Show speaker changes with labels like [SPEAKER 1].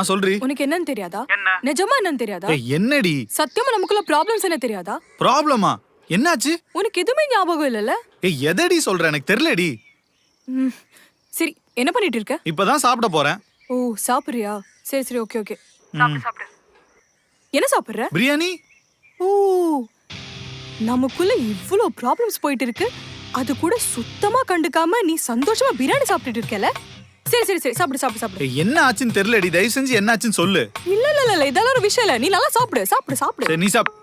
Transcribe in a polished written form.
[SPEAKER 1] சொல்றி.
[SPEAKER 2] உனக்கு என்னன்னு தெரியாதா? நிஜமா என்னன்னு தெரியாதா?
[SPEAKER 1] என்னடி
[SPEAKER 2] சத்தியமா நமக்குள்ள ப்ராப்ளம்ஸ் என்ன தெரியாதா?
[SPEAKER 1] ப்ராப்ளமா? என்னாச்சு?
[SPEAKER 2] உனக்கு எதுவுமே ஞாபகம் இல்லல?
[SPEAKER 1] எதடி சொல்ற? எனக்கு தெரியலடி.
[SPEAKER 2] சரி, என்ன பண்ணிட்டு இருக்க?
[SPEAKER 1] இப்பதான் சாப்பிட போறேன்.
[SPEAKER 2] ஓ, சாப்பிடுறியா? சரி சரி, ஓகே ஓகே. சாப்பிடு. என்ன சாப்பிடுற?
[SPEAKER 1] பிரியாணி.
[SPEAKER 2] ஓ, நமக்குள்ள இவ்ளோ ப்ராப்ளம்ஸ் போயிட்டு இருக்கு, அது கூட சுத்தமா கண்டுக்காம நீ சந்தோஷமா பிரியாணி சாப்பிட்டுட்டு இருக்கல? சரி சரி சரி, சாப்பிடு சாப்பிடு சாப்பிடு.
[SPEAKER 1] என்ன ஆச்சுன்னு தெரியலடி, தயவு செஞ்சு என்ன ஆச்சுன்னு சொல்லு.
[SPEAKER 2] இல்ல இல்ல இல்ல, இதெல்லாம் ஒரு விஷயம் இல்ல. நீ நல்லா சாப்பிடு சாப்பிடு சாப்பிடு.
[SPEAKER 1] சரி, நீ சாப்பிடு.